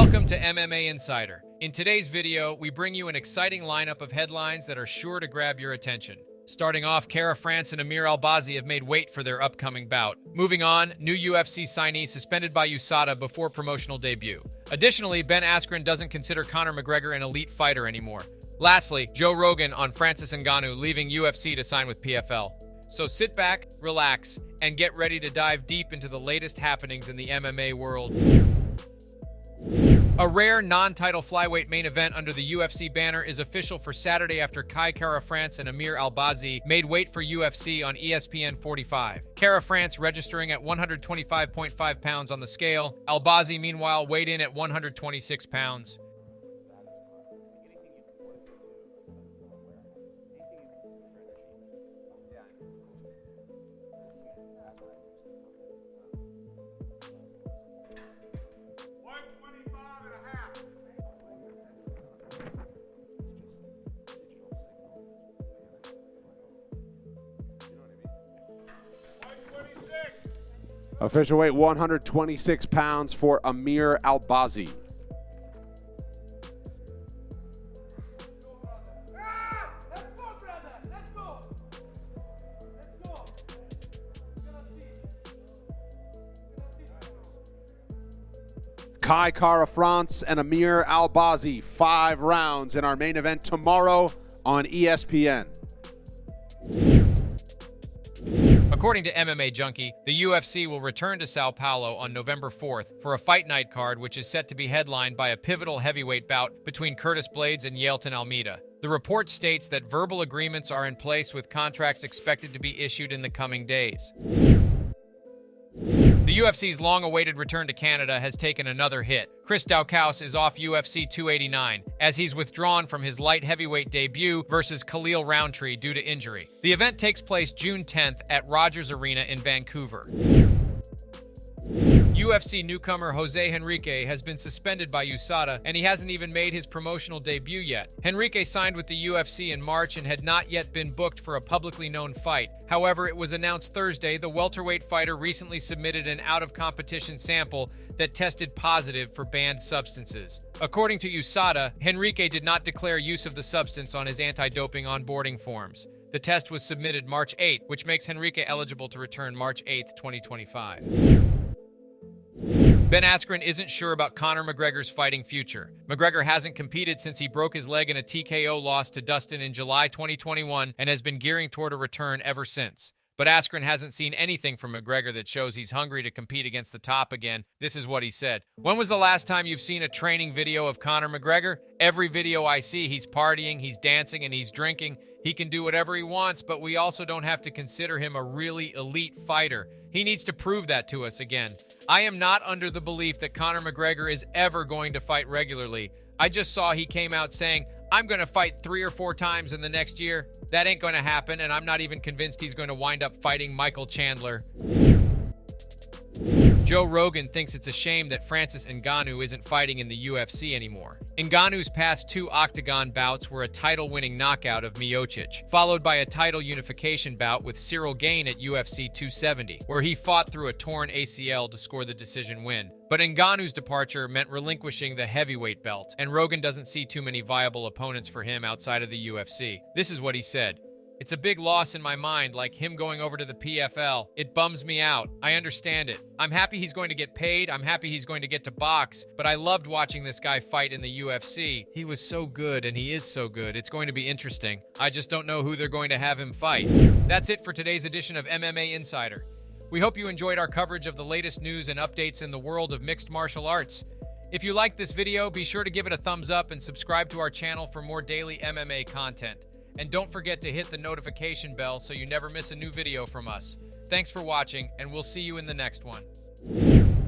Welcome to MMA Insider. In today's video, we bring you an exciting lineup of headlines that are sure to grab your attention. Starting off, Kara-France and Ameer Albazi have made weight for their upcoming bout. Moving on, new UFC signee suspended by USADA before promotional debut. Additionally, Askren doesn't consider Conor McGregor an elite fighter anymore. Lastly, Joe Rogan on Francis Ngannou leaving UFC to sign with PFL. So sit back, relax, and get ready to dive deep into the latest happenings in the MMA world. A rare non-title flyweight main event under the UFC banner is official for Saturday after Kara-France and Ameer Albazi made weight for UFC on ESPN 45. Kara-France registering at 125.5 pounds on the scale. Albazi, meanwhile, weighed in at 126 pounds. Official weight 126 pounds for Ameer Albazi. Kara-France and Ameer Albazi, 5 rounds in our main event tomorrow on ESPN. According to MMA Junkie, the UFC will return to Sao Paulo on November 4th for a fight night card which is set to be headlined by a pivotal heavyweight bout between Curtis Blaydes and Yailton Almeida. The report states that verbal agreements are in place with contracts expected to be issued in the coming days. The UFC's long-awaited return to Canada has taken another hit. Chris Daukaus is off UFC 289, as he's withdrawn from his light heavyweight debut versus Khalil Rountree due to injury. The event takes place June 10th at Rogers Arena in Vancouver. UFC newcomer Jose Henrique has been suspended by USADA, and he hasn't even made his promotional debut yet. Henrique signed with the UFC in March and had not yet been booked for a publicly known fight. However, it was announced Thursday the welterweight fighter recently submitted an out-of-competition sample that tested positive for banned substances. According to USADA, Henrique did not declare use of the substance on his anti-doping onboarding forms. The test was submitted March 8th, which makes Henrique eligible to return March 8th, 2025. Askren isn't sure about Conor McGregor's fighting future. McGregor hasn't competed since he broke his leg in a TKO loss to Dustin in July 2021 and has been gearing toward a return ever since. But Askren hasn't seen anything from McGregor that shows he's hungry to compete against the top again. This is what he said. "When was the last time you've seen a training video of Conor McGregor? Every video I see, he's partying, he's dancing, and he's drinking. He can do whatever he wants, but we also don't have to consider him a really elite fighter. He needs to prove that to us again. I am not under the belief that Conor McGregor is ever going to fight regularly. I just saw he came out saying, 'I'm going to fight 3 or 4 times in the next year.' That ain't going to happen, and I'm not even convinced he's going to wind up fighting Michael Chandler." Joe Rogan thinks it's a shame that Francis Ngannou isn't fighting in the UFC anymore. Ngannou's past 2 octagon bouts were a title-winning knockout of Miocic, followed by a title unification bout with Cyril Gane at UFC 270, where he fought through a torn ACL to score the decision win. But Ngannou's departure meant relinquishing the heavyweight belt, and Rogan doesn't see too many viable opponents for him outside of the UFC. This is what he said. "It's a big loss in my mind, like him going over to the PFL. It bums me out. I understand it. I'm happy he's going to get paid. I'm happy he's going to get to box. But I loved watching this guy fight in the UFC. He was so good, and he is so good. It's going to be interesting. I just don't know who they're going to have him fight." That's it for today's edition of MMA Insider. We hope you enjoyed our coverage of the latest news and updates in the world of mixed martial arts. If you liked this video, be sure to give it a thumbs up and subscribe to our channel for more daily MMA content. And don't forget to hit the notification bell so you never miss a new video from us. Thanks for watching, and we'll see you in the next one.